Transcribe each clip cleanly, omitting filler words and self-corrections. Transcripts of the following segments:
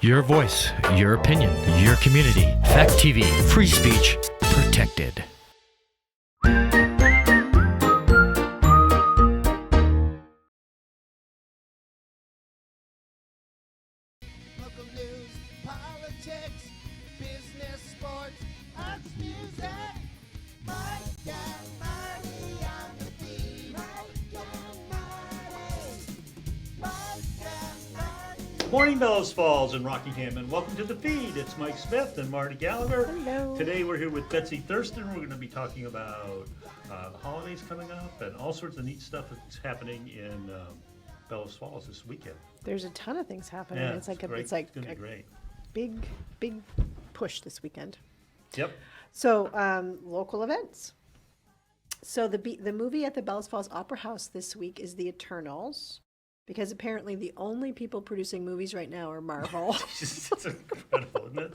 Your voice, your opinion, your community. Fact TV, free speech, protected. Local news, politics, business, sports, arts, music. Mike and Marty on the beat. Mike and Marty. Mike and Marty. Morning, Bellows Falls and Rockingham, and welcome to the feed. It's Mike Smith and Marty Gallagher. Hello. Today we're here with Betsy Thurston. We're going to be talking about the holidays coming up and all sorts of neat stuff that's happening in Bellows Falls this weekend. There's a ton of things happening. Yeah, it's like great. it's like It's gonna a be great. big push this weekend. Yep. So local events. So the movie at the Bellows Falls Opera House this week is The Eternals, because apparently the only people producing movies right now are Marvel. It's incredible, isn't it?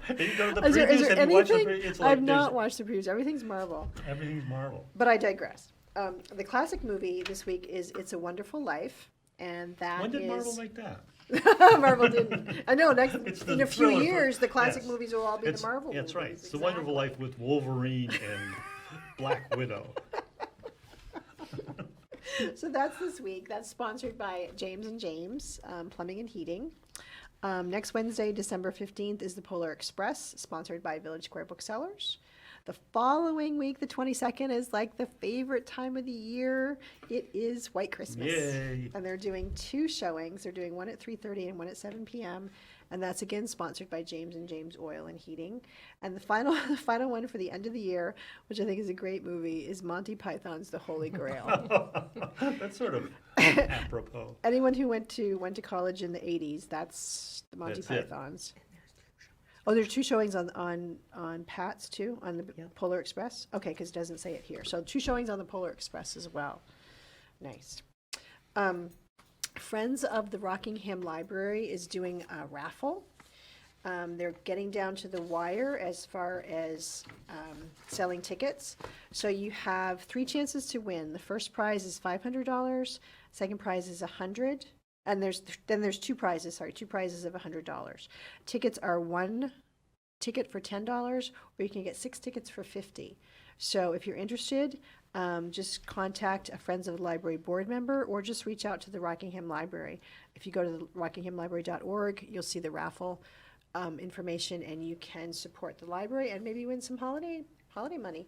And you go to the Is there previews and you watch the anything? previews. It's like I've not watched the previews. Everything's Marvel. everything's Marvel. But I digress. The classic movie this week is It's a Wonderful Life, and that When did is Marvel make that? Marvel didn't. I know. It's the In a few thriller years, the classic yes. movies will all be the Marvel. That's right. movies. It's The Wonderful Life with Wolverine and Black Widow. So that's this week. That's sponsored by James and James Plumbing and Heating. Next Wednesday, December 15th, is the Polar Express, sponsored by Village Square Booksellers. The following week, the 22nd, is like the favorite time of the year. It is White Christmas. Yay. And they're doing two showings. They're doing one at 3:30 and one at 7 p.m. And that's again sponsored by James and James Oil and Heating. And the final one for the end of the year, which I think is a great movie, is Monty Python's The Holy Grail. That's sort of apropos. Anyone who went to college in the 80s, that's the Monty That's it. Pythons. Oh, there's two showings on Pat's too, on the Polar Express? Okay, because it doesn't say it here. So two showings on the Polar Express as well. Nice. Friends of the Rockingham Library is doing a raffle. They're getting down to the wire as far as selling tickets. So you have 3 chances to win. The first prize is $500. Second prize is $100. And there's two prizes of $100. Tickets are 1 ticket for $10, or you can get 6 tickets for $50. So if you're interested, just contact a Friends of the Library board member, or just reach out to the Rockingham Library. If you go to the rockinghamlibrary.org, you'll see the raffle information, and you can support the library and maybe win some holiday money.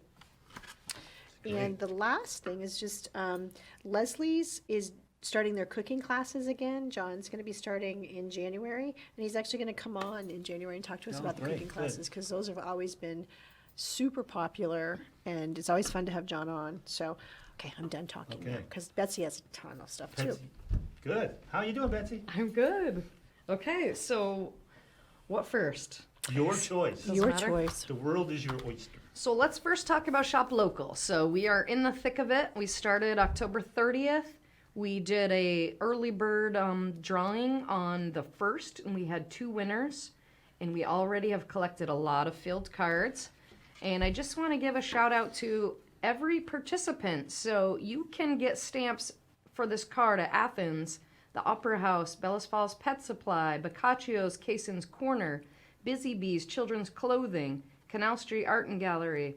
And the last thing is just Leslie's is starting their cooking classes again. John's going to be starting in January, and he's actually going to come on in January and talk to us about the great, cooking good. classes, because those have always been super popular, and it's always fun to have John on. So, okay, I'm done talking now, Okay. because Betsy has a ton of stuff too. Betsy. Good. How you doing, Betsy? I'm good. Okay, so what first? Your choice. Your matter. choice. The world is your oyster. So let's first talk about Shop Local. So we are in the thick of it. We started October 30th. We did a early bird drawing on the 1st, and we had 2 winners. And we already have collected a lot of field cards. And I just want to give a shout out to every participant. So you can get stamps for this card at Athens, the Opera House, Bellows Falls Pet Supply, Boccaccio's Cason's Corner, Busy Bees Children's Clothing, Canal Street Art and Gallery,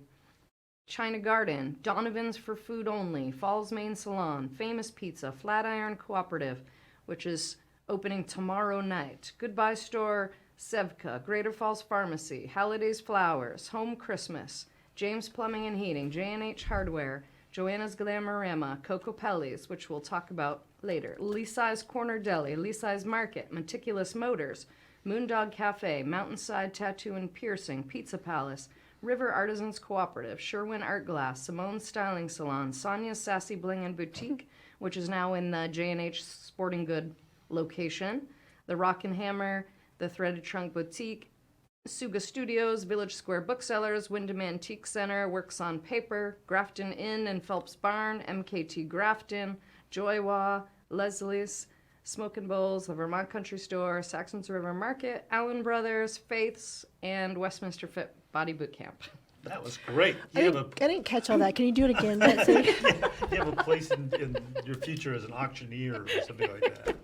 China Garden, Donovan's for Food Only, Falls Main Salon, Famous Pizza, Flatiron Cooperative, which is opening tomorrow night, Goodbye Store, Sevka, Greater Falls Pharmacy, Halliday's Flowers, Home Christmas, James Plumbing and Heating, J&H Hardware, Joanna's Glamorama, Kokopellis, which we'll talk about later, Lisa's Corner Deli, Lisa's Market, Meticulous Motors, Moondog Cafe, Mountainside Tattoo and Piercing, Pizza Palace, River Artisans Cooperative, Sherwin Art Glass, Simone's Styling Salon, Sonia's Sassy Bling and Boutique, which is now in the J&H Sporting Good location, the Rock and Hammer, the Threaded Trunk Boutique, Suga Studios, Village Square Booksellers, Wyndham Antique Center, Works on Paper, Grafton Inn and Phelps Barn, MKT Grafton, Joywa, Leslie's, Smoke and Bowls, the Vermont Country Store, Saxon's River Market, Allen Brothers, Faith's, and Westminster Fit Body Boot Camp. That was great. I didn't catch all that. Can you do it again, Betsy? You have a place in your future as an auctioneer or something like that.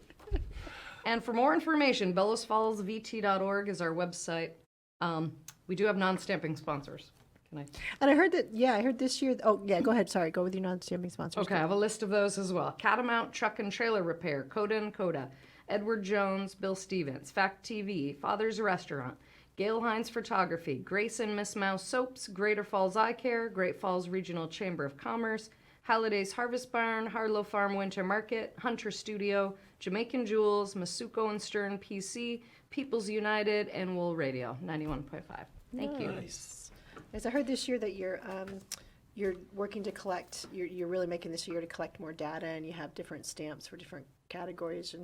And for more information, bellows.org is our website. We do have non-stamping sponsors. Can I? And I heard that, I heard this year, oh, yeah, go ahead, sorry, go with your non-stamping sponsors. Okay, I have a list of those as well. Catamount Truck and Trailer Repair, Coda and Coda, Edward Jones, Bill Stevens, Fact TV, Father's Restaurant, Gail Hines Photography, Grace and Miss Mouse Soaps, Greater Falls Eye Care, Great Falls Regional Chamber of Commerce, Halliday's Harvest Barn, Harlow Farm Winter Market, Hunter Studio, Jamaican Jewels, Masuko and Stern PC, People's United, and Wool Radio, 91.5. Thank you. Nice. As I heard this year that you're working to collect, you're really making this year to collect more data, and you have different stamps for different categories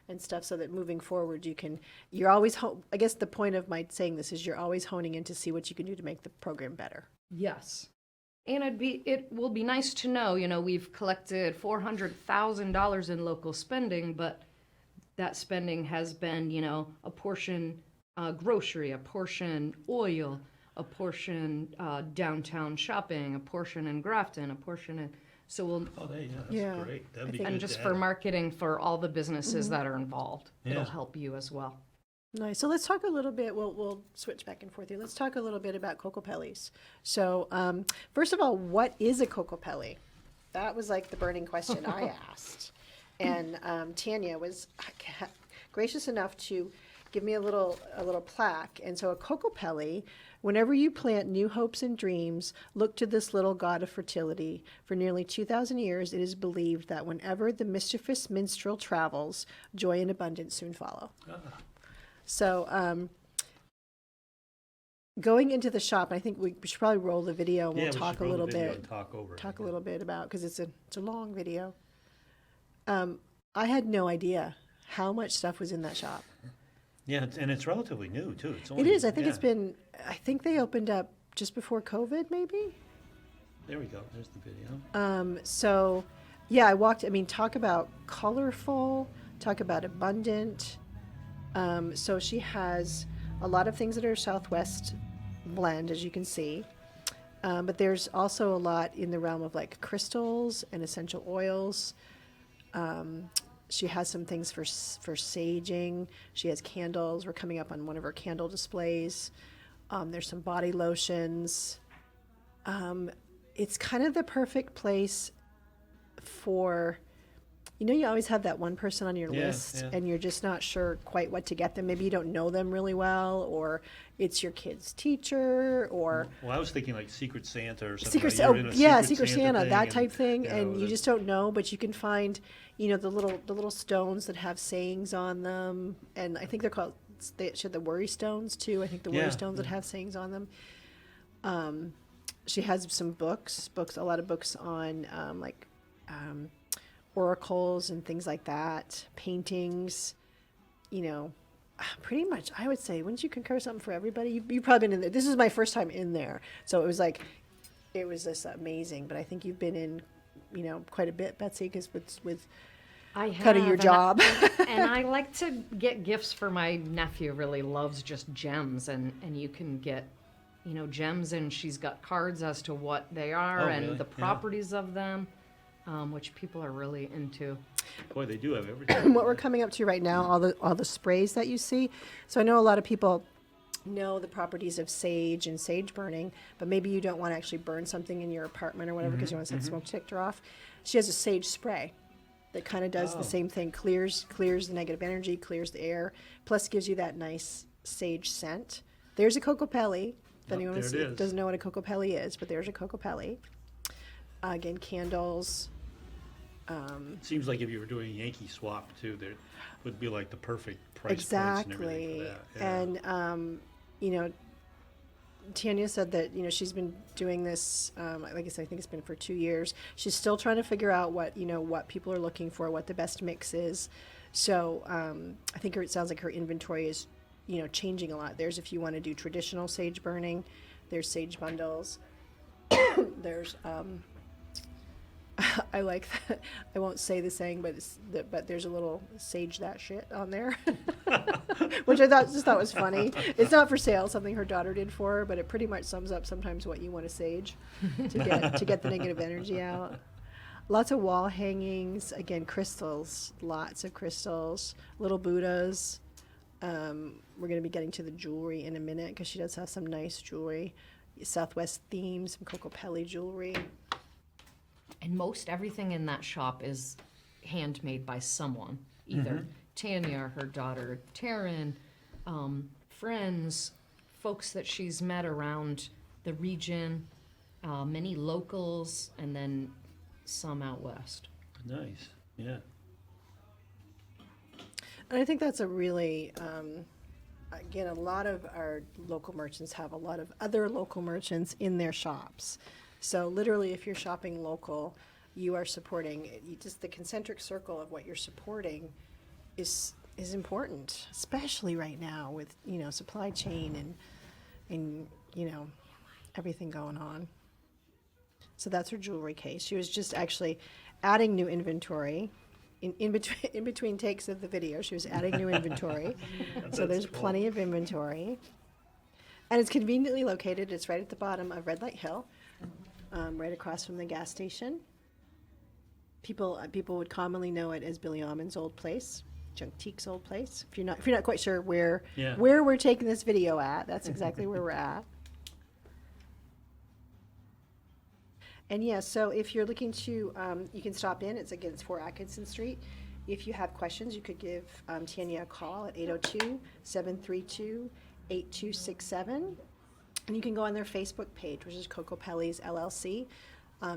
and stuff, so that moving forward you're always, I guess the point of my saying this is you're always honing in to see what you can do to make the program better. Yes. And it will be nice to know, we've collected $400,000 in local spending, but that spending has been, a portion grocery, a portion oil, a portion downtown shopping, a portion in Grafton, a portion in, so we'll, Oh, that's Yeah. great. That'd be think- good. and just to for have. marketing for all the businesses that are involved. It'll Yeah. help you as well. Nice. So let's talk a little bit. We'll switch back and forth here. Let's talk a little bit about Kokopellis. So first of all, what is a Kokopelli? That was like the burning question I asked, and Tanya was gracious enough to give me a little plaque. And so a Kokopelli, whenever you plant new hopes and dreams, look to this little god of fertility. For nearly 2,000 years, it is believed that whenever the mischievous minstrel travels, joy and abundance soon follow. So, going into the shop, I think we should probably roll the video and Yeah, we'll we talk should a roll the little video bit. and talk over it. Talk a little bit about, because it's a long video. I had no idea how much stuff was in that shop. Yeah, and it's relatively new too. It's It only, is. I think it's yeah. been. I think they opened up just before COVID, maybe. There we go. There's the video. So, yeah, I walked. I mean, talk about colorful. Talk about abundant. So she has a lot of things that are Southwest blend, as you can see. But there's also a lot in the realm of like crystals and essential oils. She has some things for saging. She has candles. We're coming up on one of her candle displays. There's some body lotions. It's kind of the perfect place for, you always have that one person on your Yeah, list yeah. and you're just not sure quite what to get them. Maybe you don't know them really well, or it's your kid's teacher, or Well, I was thinking like Secret Santa or something. Secret, like you're in a Secret Santa, thing that and, type thing, you know, and you the- just don't know. But you can find, the little stones that have sayings on them, and I think they're called. She had the worry stones too. I think the worry Yeah, stones that have sayings on them. She has some books, a lot of books on oracles and things like that, paintings. Pretty much, I would say, wouldn't you concur something for everybody? You've probably been in there. This is my first time in there, so it was just amazing. But I think you've been in, quite a bit, Betsy, because with I have kind of your job. And I like to get gifts for my nephew. Really loves just gems, and you can get, gems, and she's got cards as to what they are Oh, and really? the Yeah. properties of them, which people are really into. Boy, they do have everything. What we're coming up to right now, all the sprays that you see. So I know a lot of people know the properties of sage and sage burning, but maybe you don't want to actually burn something in your apartment or whatever because you want to set the smoke detector off. She has a sage spray that kind of does Oh. the same thing, clears the negative energy, clears the air, plus gives you that nice sage scent. There's a Kokopelli. If Yep, anyone there it is. doesn't know what a Kokopelli is, but there's a Kokopelli. Again, candles. Seems like if you were doing Yankee swap too, there would be like the perfect price points and everything Exactly. for that. Yeah. And, Tanya said that, she's been doing this, like I said, I think it's been for 2 years. She's still trying to figure out what people are looking for, what the best mix is. So I think it sounds like her inventory is, changing a lot. There's if you want to do traditional sage burning, there's sage bundles. There's, I like that. I won't say the saying, but there's a little sage that shit on there, which I thought was funny. It's not for sale. Something her daughter did for her, but it pretty much sums up sometimes what you want to sage to get the negative energy out. Lots of wall hangings. Again, crystals. Lots of crystals. Little Buddhas. We're going to be getting to the jewelry in a minute because she does have some nice jewelry. Southwest themes, some Kokopelli jewelry. And most everything in that shop is handmade by someone, either Tanya, her daughter, Taryn, friends, folks that she's met around the region, many locals, and then some out west. Nice. Yeah. And I think that's a really, again, a lot of our local merchants have a lot of other local merchants in their shops. So literally, if you're shopping local, you are supporting, just the concentric circle of what you're supporting is important, especially right now with, supply chain and everything going on. So that's her jewelry case. She was just actually adding new inventory. In between takes of the video, she was adding new inventory. So there's cool. plenty of inventory. And it's conveniently located. It's right at the bottom of Red Light Hill, right across from the gas station. People would commonly know it as Billy Almond's old place, Junkteek's old place. If you're not quite sure where we're taking this video at, that's exactly where we're at. And yeah, so if you're looking to, you can stop in. It's 4 Atkinson Street. If you have questions, you could give Tanya a call at 802-732-8267. And you can go on their Facebook page, which is Kokopellis LLC.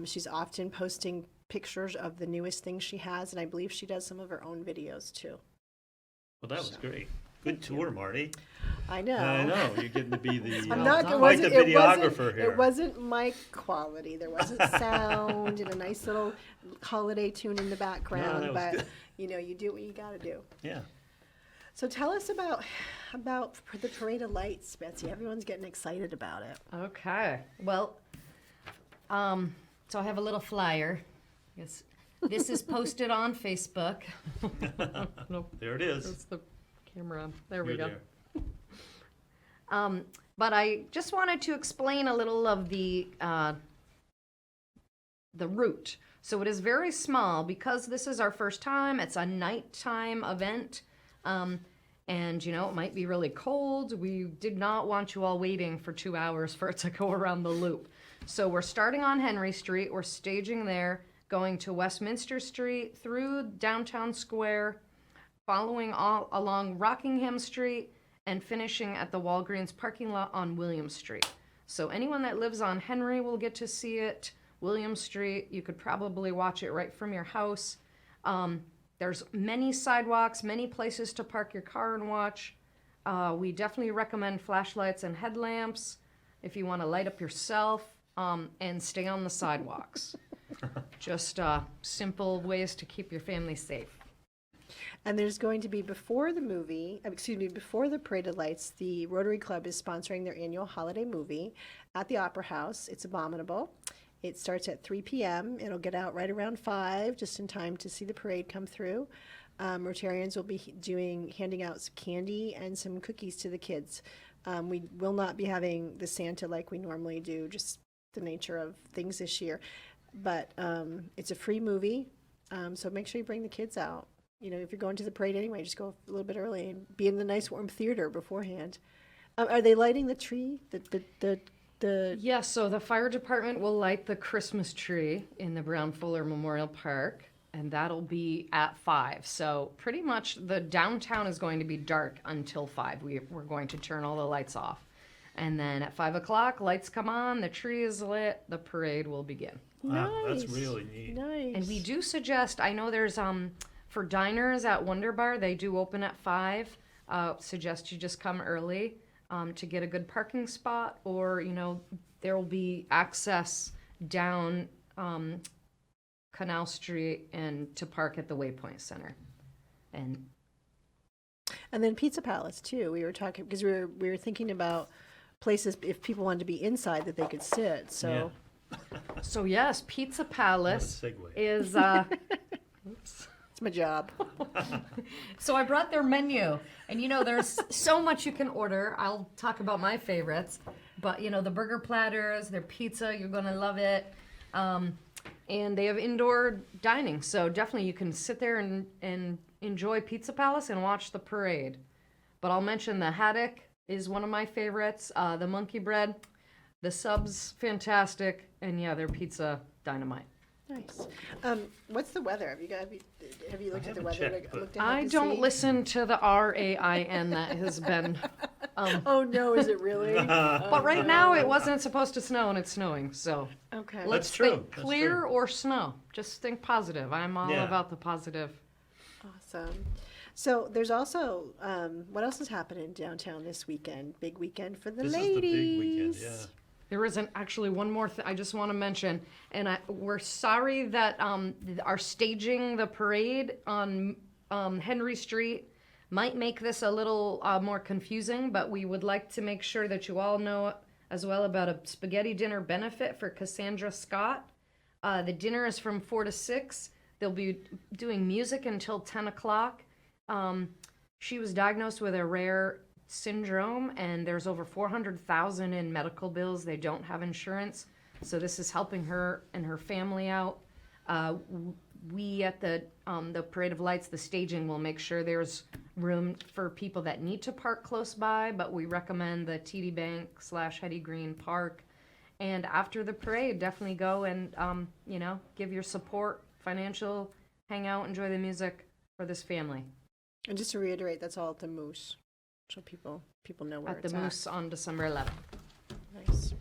She's often posting pictures of the newest things she has, and I believe she does some of her own videos too. Well, that was great. Good tour, Marty. I know. I know. You're getting to be the quite the videographer here. It wasn't mic quality. There wasn't sound and a nice little holiday tune in the background. No, that was but you do what you got to do. Yeah. So tell us about the Parade of Lights, Betsy. Everyone's getting excited about it. Okay. Well, so I have a little flyer. Yes. This is posted on Facebook. Nope. There it is. That's the camera. There we You're go. there. But I just wanted to explain a little of the route. So it is very small because this is our first time. It's a nighttime event. And, it might be really cold. We did not want you all waiting for 2 hours for it to go around the loop. So we're starting on Henry Street. We're staging there, going to Westminster Street, through Downtown Square, following all along Rockingham Street, and finishing at the Walgreens parking lot on William Street. So anyone that lives on Henry will get to see it. William Street, you could probably watch it right from your house. There's many sidewalks, many places to park your car and watch. We definitely recommend flashlights and headlamps if you want to light up yourself, and stay on the sidewalks. Just simple ways to keep your family safe. And there's going to be before the Parade of Lights, the Rotary Club is sponsoring their annual holiday movie at the Opera House. It's Abominable. It starts at 3 p.m. It'll get out right around 5, just in time to see the parade come through. Rotarians will be handing out some candy and some cookies to the kids. We will not be having the Santa like we normally do, just the nature of things this year. But it's a free movie, so make sure you bring the kids out. If you're going to the parade anyway, just go a little bit early and be in the nice warm theater beforehand. Are they lighting the tree? Yes, so the fire department will light the Christmas tree in the Brown Fuller Memorial Park, and that'll be at 5. So pretty much the downtown is going to be dark until 5. We're going to turn all the lights off. And then at 5 o'clock, lights come on, the tree is lit, the parade will begin. Wow, Nice. that's really neat. Nice. And we do suggest, I know there's, for diners at Wonder Bar, they do open at 5. Suggest you just come early to get a good parking spot, or, there will be access down Canal Street and to park at the Waypoint Center. And then Pizza Palace too. We were talking because we were thinking about places if people wanted to be inside that they could sit. So so yes, Pizza Palace What a segue. is oops. it's my job. So I brought their menu, and there's so much you can order. I'll talk about my favorites, but the burger platters, their pizza, you're gonna love it. And they have indoor dining, so definitely you can sit there and enjoy Pizza Palace and watch the parade. But I'll mention the haddock is one of my favorites. The monkey bread, the subs, fantastic, and yeah, their pizza, dynamite. Nice. What's the weather? Have you looked at the haven't weather? checked, but- Looked at it I to don't see? listen to the RAIN that has been. Oh no, is it really? But right now it wasn't supposed to snow and it's snowing, so Okay. let's true. think That's clear true. or snow. Just think positive. I'm all Yeah. about the positive. Awesome. So there's also what else is happening downtown this weekend? Big weekend for the This ladies. is the big weekend, yeah. There isn't actually one more thing I just want to mention, and we're sorry that our staging the parade on Henry Street might make this a little more confusing, but we would like to make sure that you all know as well about a spaghetti dinner benefit for Cassandra Scott. The dinner is from 4 to 6. They'll be doing music until 10 o'clock. She was diagnosed with a rare syndrome, and there's over $400,000 in medical bills. They don't have insurance, so this is helping her and her family out. We at the Parade of Lights, the staging, will make sure there's room for people that need to park close by, but we recommend the TD Bank / Hetty Green Park. And after the parade, definitely go and give your support, financial, hang out, enjoy the music for this family. And just to reiterate, that's all at the Moose, so people know where At it's the Moose on December 11th. Nice.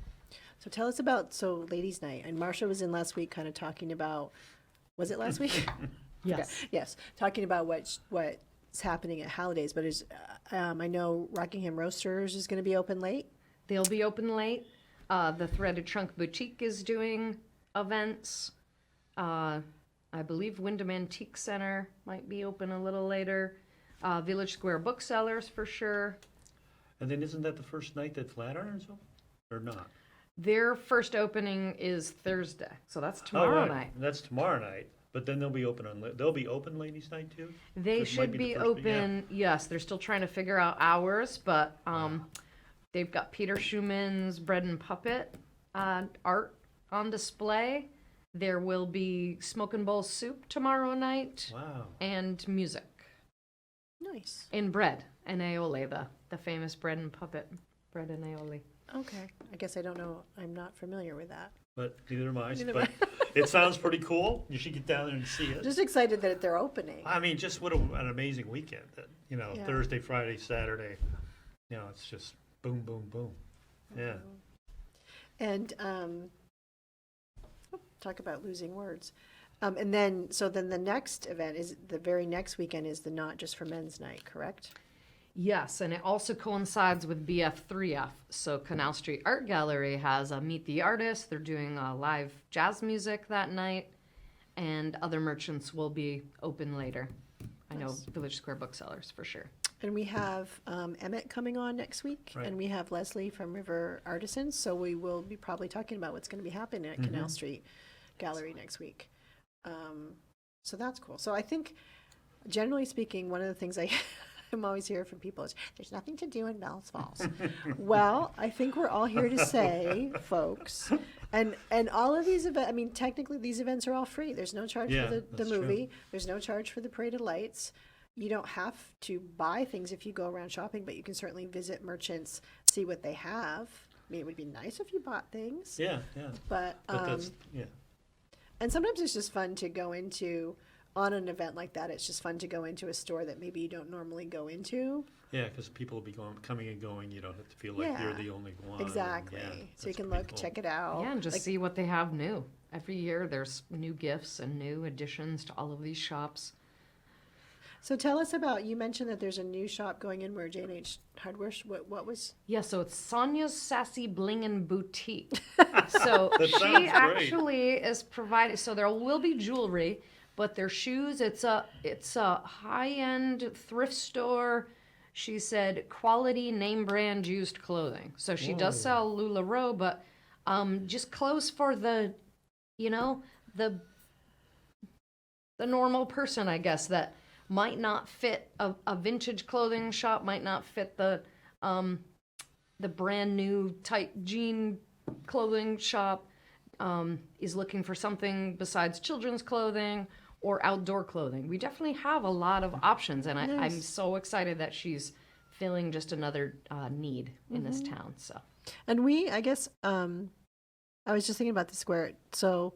So tell us about Ladies' Night. And Marsha was in last week, kind of talking about. Was it last week? Yes. Okay. Yes, talking about what's happening at Halliday's. But I know Rockingham Roasters is going to be open late. They'll be open late. The Threaded Trunk Boutique is doing events. I believe Wyndham Antique Center might be open a little later. Village Square Booksellers for sure. And then isn't that the first night that Flatirons open, or not? Their first opening is Thursday, so that's tomorrow right. night. That's tomorrow night. But then they'll be open ladies' night too. They It should might be the first- yeah. open. Yes, they're still trying to figure out hours, but they've got Peter Schumann's Bread and Puppet art on display. There will be Smoke and Bowl soup tomorrow night Wow. and music. Nice. In bread and aioli, the famous bread and puppet bread and aioli. Okay. I guess I don't know. I'm not familiar with that. But neither am I. Neither But it sounds pretty cool. You should get down there and see it. Just excited that they're opening. I mean, just what an amazing weekend. That Yeah. Thursday, Friday, Saturday. It's just boom, boom, boom. Yeah. And talk about losing words. And then the next event is the very next weekend is the Not Just for Men's Night, correct? Yes, and it also coincides with BF3F. So Canal Street Art Gallery has a Meet the Artist. They're doing live jazz music that night, and other merchants will be open later. I know Nice. Village Square Booksellers for sure. And we have Emmett coming on next week, Right. and we have Leslie from River Artisans. So we will be probably talking about what's going to be happening at Canal Street Gallery next week. So that's cool. So I think, generally speaking, one of the things I'm always hearing from people is there's nothing to do in Bells Falls. Well, I think we're all here to say, folks, and all of these events. I mean, technically, these events are all free. There's no charge Yeah, for the that's true. movie. There's no charge for the Parade of Lights. You don't have to buy things if you go around shopping, but you can certainly visit merchants, see what they have. I mean, it would be nice if you bought things, Yeah. but That's and sometimes it's just fun to go into, on an event like that, it's just fun to go into a store that maybe you don't normally go into. Yeah, because people will be coming and going. You don't have to feel like Yeah, you're the only one. Exactly. Yeah, So you that's can pretty look, cool. check it out. Yeah, and just Like, see what they have new. Every year there's new gifts and new additions to all of these shops. So tell us about, you mentioned that there's a new shop going in where J&H Hardware, what was? Yeah, so it's Sonia's Sassy Blingin' Boutique. So That sounds she great. actually is providing. So there will be jewelry, but their shoes. It's a high-end thrift store. She said quality name brand used clothing. So she does sell LuLaRoe, but just clothes for the normal person, I guess, that might not fit a vintage clothing shop, might not fit the brand new type jean clothing shop. is looking for something besides children's clothing or outdoor clothing, we definitely have a lot of options, and I'm so excited that she's filling just another need in this town. So, And I guess, I was just thinking about the square. So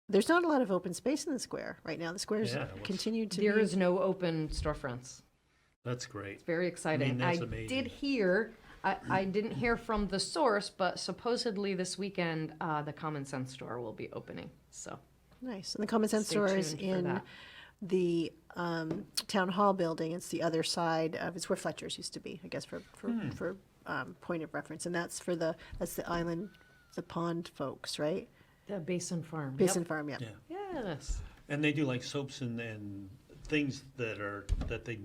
there's not a lot of open space in the square right now. The square's continued to there be. is no open storefronts. That's great. It's very exciting. that's amazing. Did hear, I didn't hear from the source, but supposedly this weekend the Common Sense store will be opening. So Nice. And the Common Sense Stay store is tuned for in that. the town hall building. It's the other side of, it's where Fletcher's used to be, I guess, for point of reference. And that's that's the island, the pond folks, right? the Basin Farm. Basin Farm, yeah. Yeah. Yes. And they do like soaps and things that they,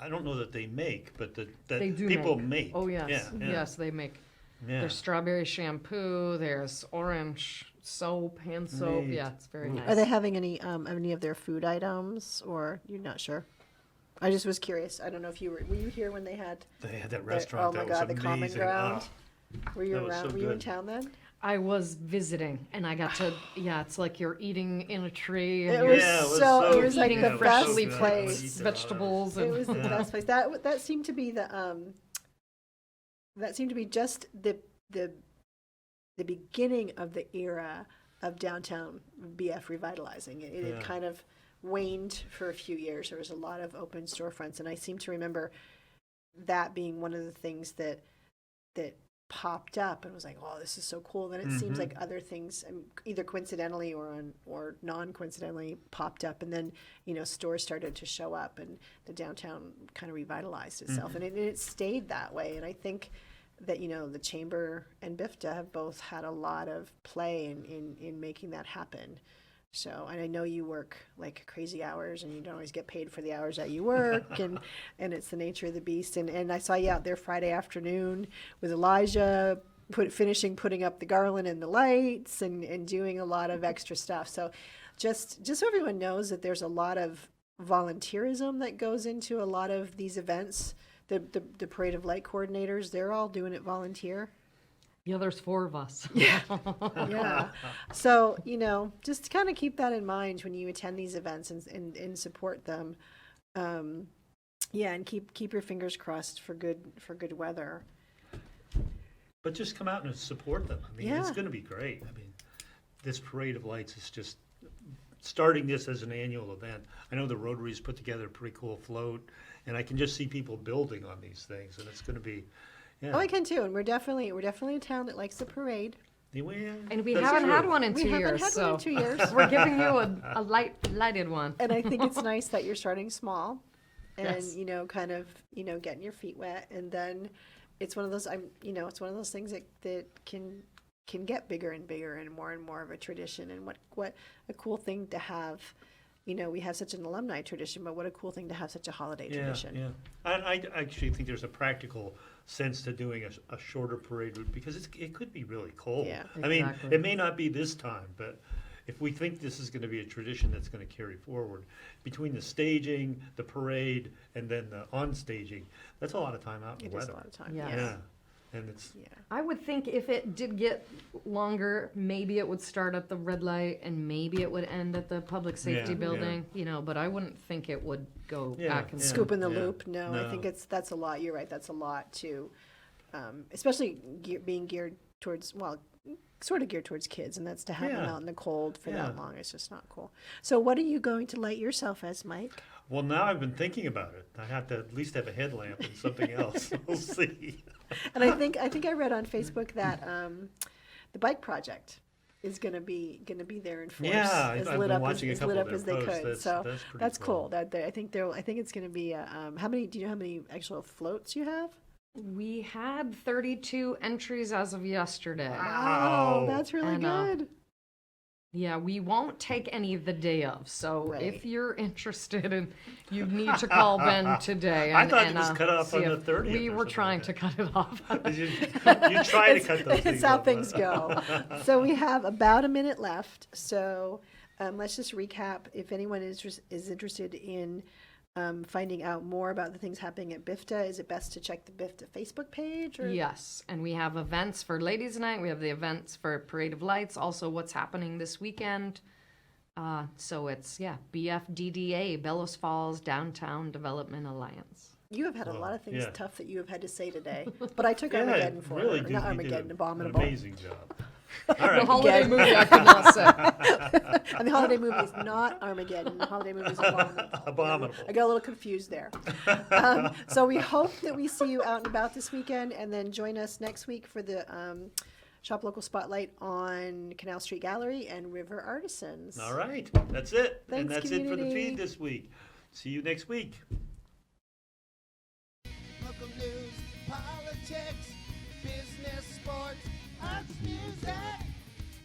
I don't know that they make, but that They do people make. Oh yes, Yeah, yes, they make. Yeah. There's strawberry shampoo. There's orange soap, hand soap. Neat. Yeah, it's very Ooh. nice. Are they having any of their food items, or you're not sure? I just was curious. I don't know if you were you here when they had They had that their- restaurant oh my that was God, the amazing. Common Ground. Ah, Were you that was around? so Were you in good. town then? I was visiting, and I got to. Yeah, it's like you're eating in a tree, It and was you're Yeah, it was so. so It was like eating Yeah, the it was so freshly best good. I would place. eat that. vegetables. It And was the Yeah. best place. That seemed to be just the beginning of the era of downtown BF revitalizing. It Yeah. had kind of waned for a few years. There was a lot of open storefronts, and I seem to remember that being one of the things that popped up and was like, oh, this is so cool. Then it seems like other things, either coincidentally or non-coincidentally, popped up, and then stores started to show up, and the downtown kind of revitalized itself, and it stayed that way. And I think that the Chamber and BIFTA have both had a lot of play in making that happen. So, and I know you work like crazy hours, and you don't always get paid for the hours that you work, and it's the nature of the beast. And I saw you out there Friday afternoon with Elijah, putting up the garland and the lights, and doing a lot of extra stuff. So, just so everyone knows that there's a lot of volunteerism that goes into a lot of these events. The Parade of Light coordinators, they're all doing it volunteer. yeah, there's 4 of us. Yeah. So, just kind of keep that in mind when you attend these events and support them. Yeah, and keep your fingers crossed for good weather. But just come out and support them. I mean, it's Yeah. going to be great. I mean, this Parade of Lights is just starting this as an annual event. I know the Rotary's put together a pretty cool float, and I can just see people building on these things, and it's going to be, yeah. Oh, I can too, and we're definitely a town that likes the parade. And we That's haven't true. had one in We 2 haven't years, had so one in 2 years. we're giving you a lighted one. And I think it's nice that you're starting small, and Yes. kind of getting your feet wet, and then it's one of those it's one of those things that can get bigger and bigger and more of a tradition. And what a cool thing to have. We have such an alumni tradition, but what a cool thing to have such a holiday tradition. Yeah. I actually think there's a practical sense to doing a shorter parade route, because it could be really cold. Yeah. I mean, Exactly. it may not be this time, but if we think this is going to be a tradition that's going to carry forward, between the staging, the parade, and then the on-staging, that's a lot of time out in It the is weather. a lot of time. Yeah. Yes. Yeah. And it's, Yeah. I would think if it did get longer, maybe it would start at the red light and maybe it would end at the public safety Yeah, building, but I wouldn't think it would go Yeah, back and yeah. Scoop in the Yeah. loop. No, I think that's a lot. You're right. That's a lot to, especially being geared towards, sort of geared towards kids, and that's to have them Yeah. out in the cold for Yeah. that long. It's just not cool. So, what are you going to light yourself as, Mike? well, now I've been thinking about it. I have to at least have a headlamp and something else. We'll see. And I think I read on Facebook that the bike project is going to be there in force. Yeah, as I've lit been up watching a as couple lit of up their as they posts. could. That's- So that's pretty that's cool. cool. That I think it's going to be how many? Do you know how many actual floats you have? we had 32 entries as of yesterday. Wow, that's really And, good. Yeah, we won't take any the day of. So Right. if you're interested, and you need to call Ben today. I And, thought it and, was cut off see on the if 30th We or were something trying like to cut it off. you try to cut those things It's how off, things huh? go. So we have about a minute left. So let's just recap. If anyone is interested in finding out more about the things happening at BIFTA, is it best to check the BIFTA Facebook page? Or? Yes, and we have events for Ladies' Night. We have the events for Parade of Lights. Also, what's happening this weekend. So it's BFDDA, Bellows Falls Downtown Development Alliance. You have had a lot of things yeah. tough that you have had to say today, but I took Yeah, Armageddon for really her. did. Not You Armageddon, did Abominable. An amazing job. All The right. holiday Again. movie I could not say. And the holiday movie is not Armageddon. The holiday movie is Abominable. Abominable. I got a little confused there. So we hope that we see you out and about this weekend, and then join us next week for the Shop Local Spotlight on Canal Street Gallery and River Artisans. All right. That's it. And Thanks, that's it for the community. feed this week. See you next week. Local news, politics, business, sports, arts, music.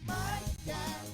My God,